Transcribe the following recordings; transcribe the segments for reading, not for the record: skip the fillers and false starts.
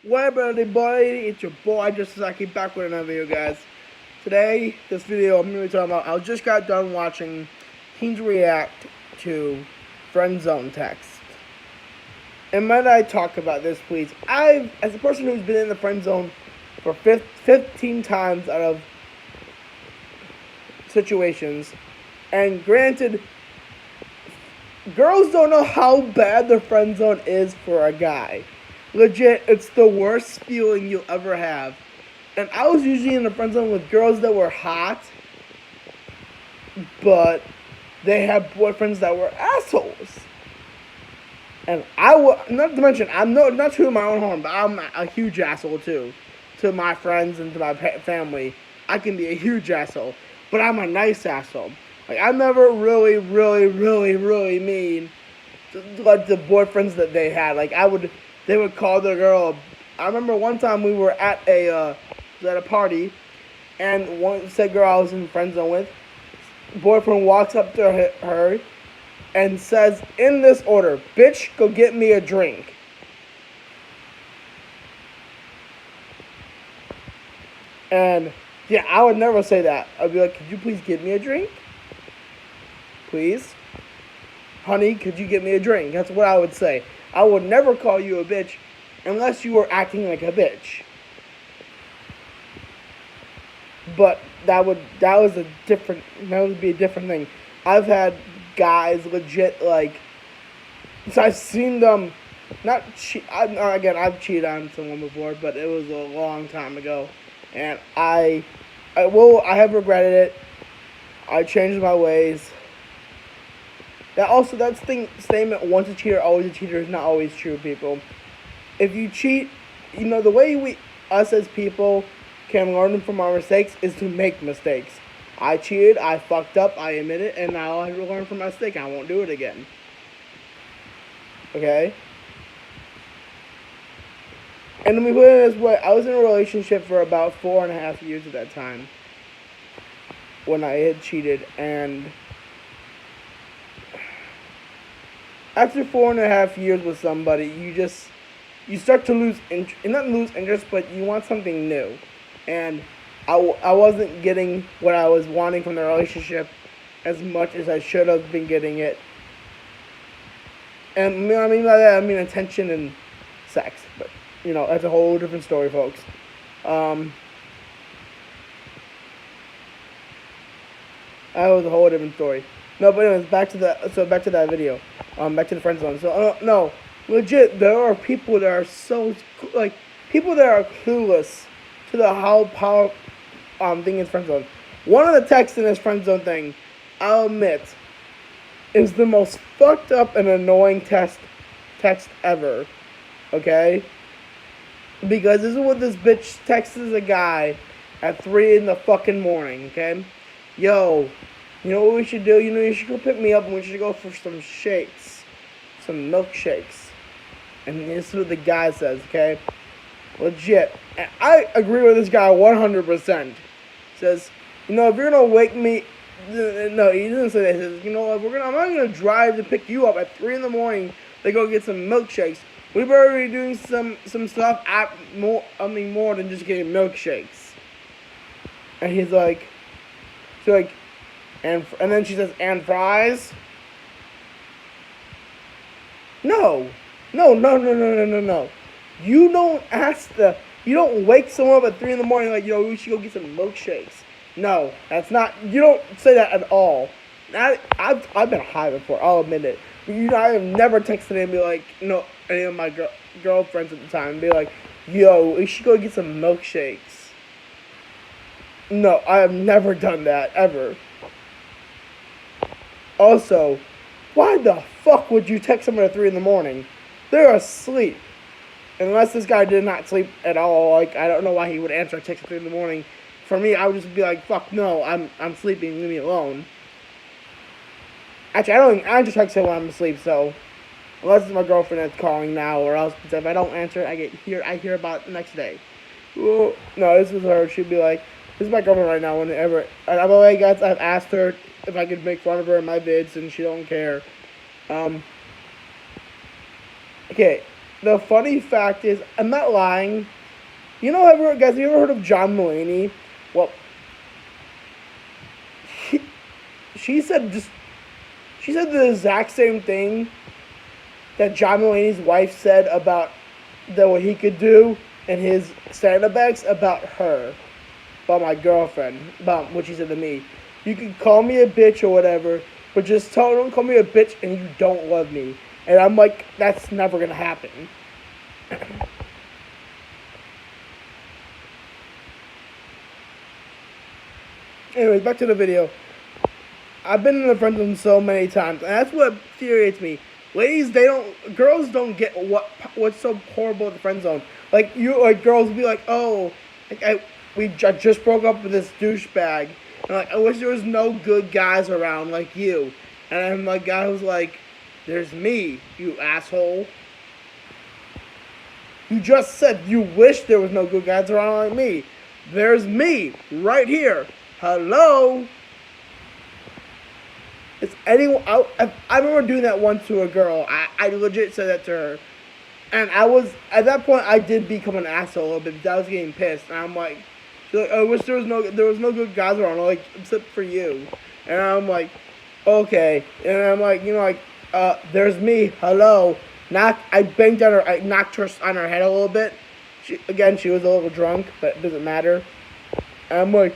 What up, everybody? It's your boy, Just Saki, back with another video, guys. Today, this video, I'm going to be talking about, I just got done watching teens react to friendzone text. And might I talk about this, please? As a person who's been in the friend zone for 15 times out of situations, and granted, girls don't know how bad the friend zone is for a guy. Legit, it's the worst feeling you'll ever have. And I was usually in the friend zone with girls that were hot, but they had boyfriends that were assholes. And not to mention, I'm not to my own horn, but I'm a huge asshole too. To my friends and to my family, I can be a huge asshole, but I'm a nice asshole. Like, I'm never really mean to, like, the boyfriends that they had. Like, they would call the girl. I remember one time we were at a party, and one said girl I was in friend zone with, boyfriend walks up to her and says in this order, "Bitch, go get me a drink." And yeah, I would never say that. I'd be like, "Could you please get me a drink? Please? Honey, could you get me a drink?" That's what I would say. I would never call you a bitch unless you were acting like a bitch. But that would be a different thing. I've had guys legit, like, so I've seen them not cheat. Again, I've cheated on someone before, but it was a long time ago, and I have regretted it. I changed my ways. That statement, once a cheater, always a cheater, is not always true, people. If you cheat, the way us as people can learn from our mistakes is to make mistakes. I cheated, I fucked up, I admit it, and now I have to learn from my mistake. I won't do it again. Okay? And let me put it this way, I was in a relationship for about 4.5 years at that time when I had cheated, and after 4.5 years with somebody, you start to lose interest, not lose interest, but you want something new. And I wasn't getting what I was wanting from the relationship as much as I should have been getting it. And I mean by that, I mean attention and sex. But, that's a whole different story, folks. That was a whole different story. No, but anyways, back to that video. Back to the friend zone. So, no, legit, there are people that are people that are clueless to the how powerful thing is friend zone. One of the texts in this friend zone thing, I'll admit, is the most fucked up and annoying text ever. Okay? Because this is what this bitch texts a guy at 3 in the fucking morning, okay? Yo, you know what we should do? You should go pick me up and we should go for some shakes. Some milkshakes. And this is what the guy says, okay? Legit. And I agree with this guy 100%. Says, if you're gonna wake me... No, he doesn't say that. He says, I'm not gonna drive to pick you up at 3 in the morning to go get some milkshakes. We better be doing some stuff more than just getting milkshakes. And he's like... and then she says, "And fries?" No. You don't wake someone up at 3 in the morning like, we should go get some milkshakes. No, that's not, you don't say that at all. I've been high before, I'll admit it. But, I have never texted and be like, any of my girlfriends at the time, and be like, "Yo, we should go get some milkshakes." No, I have never done that, ever. Also, why the fuck would you text someone at 3 in the morning? They're asleep. Unless this guy did not sleep at all. Like, I don't know why he would answer a text at 3 in the morning. For me, I would just be like, fuck no, I'm sleeping, leave me alone. Actually, I just text him when I'm asleep, so unless it's my girlfriend that's calling now, or else if I don't answer, I hear about it the next day. Well, no, this is her. She'd be like, this is my girlfriend right now. Whenever, by the way, guys, I've asked her if I could make fun of her in my vids, and she don't care. Okay, the funny fact is, I'm not lying. You know, guys, have you ever heard of John Mulaney? Well, he, she said just she said the exact same thing that John Mulaney's wife said about what he could do in his stand-up acts about her, about my girlfriend, about what she said to me. You can call me a bitch or whatever, but just don't call me a bitch and you don't love me. And I'm like, that's never gonna happen. Anyways, back to the video. I've been in the friend zone so many times, and that's what infuriates me. Ladies, girls don't get what's so horrible at the friend zone. Like girls will be like, oh, I just broke up with this douchebag, and like, I wish there was no good guys around like you. And I'm like, guy who's like, there's me, you asshole. You just said you wish there was no good guys around like me. There's me, right here. Hello? It's anyone. I remember doing that once to a girl. I legit said that to her. And at that point, I did become an asshole a little bit because I was getting pissed. And I'm like, she's like, I wish there was no good guys around, like, except for you. And I'm like, okay. And I'm like, there's me, hello. I banged on her, I knocked her on her head a little bit. She was a little drunk, but it doesn't matter. And I'm like,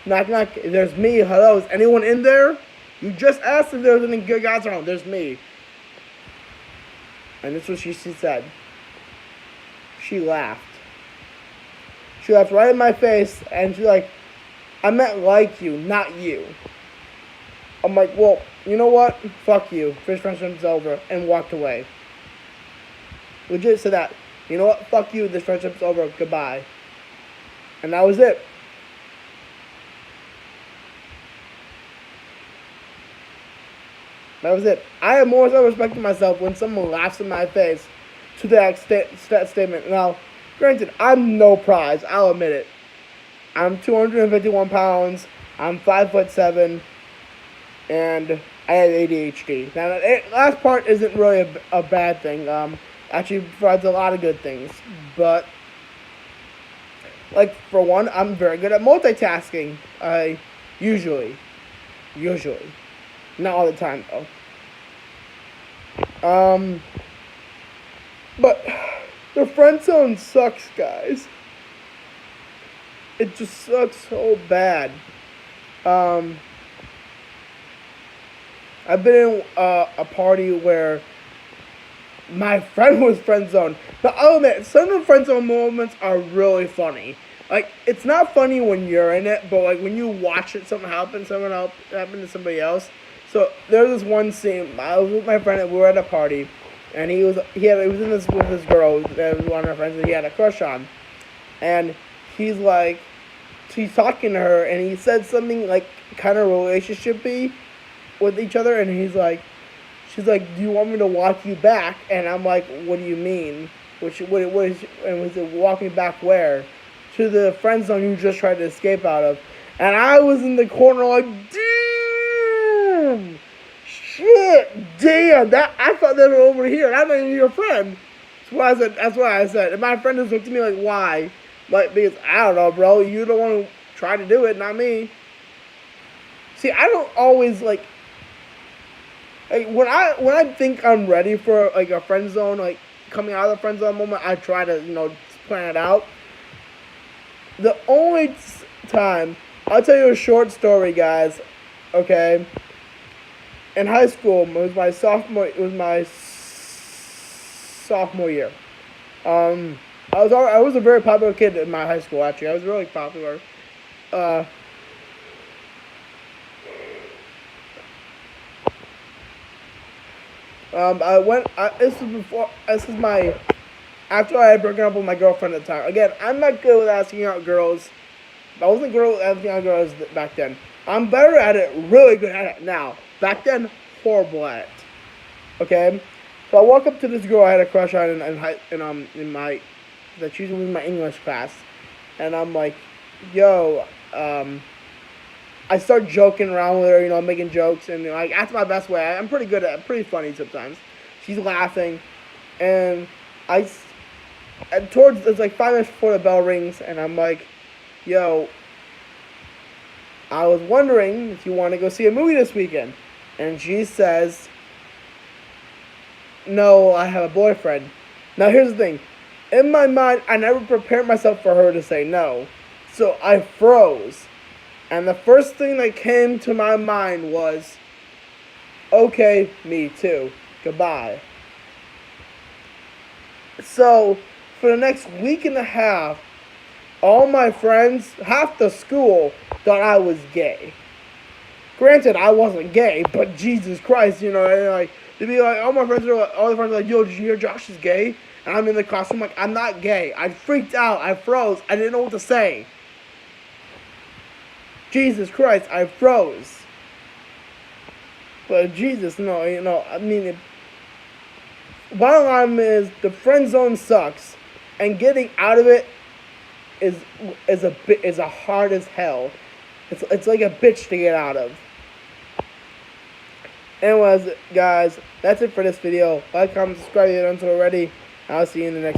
knock, knock, there's me, hello, is anyone in there? You just asked if there was any good guys around, there's me. And this is what she said. She laughed. She laughed right in my face, and she's like, I meant like you, not you. I'm like, well, you know what? Fuck you. First friendship's over, and walked away. Legit said that. You know what? Fuck you. This friendship's over. Goodbye. And that was it. That was it. I have more self-respect to myself when someone laughs in my face to that statement. Now, granted, I'm no prize. I'll admit it. I'm 251 pounds. I'm 5'7", and I have ADHD. Now, the last part isn't really a bad thing. Actually provides a lot of good things. But, like, for one, I'm very good at multitasking. Usually. Not all the time, though. But the friend zone sucks, guys. It just sucks so bad. I've been in a party where my friend was friend zoned. Now, I'll admit, some of the friend zone moments are really funny. Like, it's not funny when you're in it, but like when you watch it, something happen to somebody else. So there's this one scene. I was with my friend, and we were at a party, and he was in this with this girl that was one of our friends that he had a crush on, and he's talking to her, and he said something like kind of relationship-y with each other, and she's like, do you want me to walk you back? And I'm like, what do you mean? And was it walk me back where? To the friend zone you just tried to escape out of. And I was in the corner like, damn, shit, damn, I thought they were over here, and I'm not even your friend. That's why I said, and my friend just looked at me like, why? Like, because, I don't know, bro, you don't want to try to do it, not me. See, I don't always, like, when I think I'm ready for, like, a friend zone, like, coming out of the friend zone moment, I try to, plan it out. The only time, I'll tell you a short story, guys, okay? In high school, it was my sophomore year. I was a very popular kid in my high school, actually. I was really popular. After I had broken up with my girlfriend at the time. Again, I'm not good with asking out girls. I wasn't good with asking out girls back then. I'm better at it, really good at it now. Back then, horrible at it. Okay? So I walk up to this girl I had a crush on that she was in my English class. And I'm like, yo, I start joking around with her, making jokes, and that's my best way. I'm pretty good at it, pretty funny sometimes. She's laughing, and and towards it's like 5 minutes before the bell rings, and I'm like, yo, I was wondering if you want to go see a movie this weekend. And she says, no, I have a boyfriend. Now here's the thing. In my mind, I never prepared myself for her to say no. So I froze. And the first thing that came to my mind was, okay, me too. Goodbye. So, for the next week and a half, all my friends, half the school, thought I was gay. Granted, I wasn't gay, but Jesus Christ, you know, and like, they'd be like, all the friends are like, yo, did you hear Josh is gay? And I'm in the classroom like, I'm not gay. I freaked out. I froze. I didn't know what to say. Jesus Christ, I froze. But Jesus, no, you know, I mean, bottom line is the friend zone sucks, and getting out of it is a hard as hell. It's like a bitch to get out of. Anyways, guys, that's it for this video. Like, comment, subscribe if you haven't done so already. I'll see you in the next.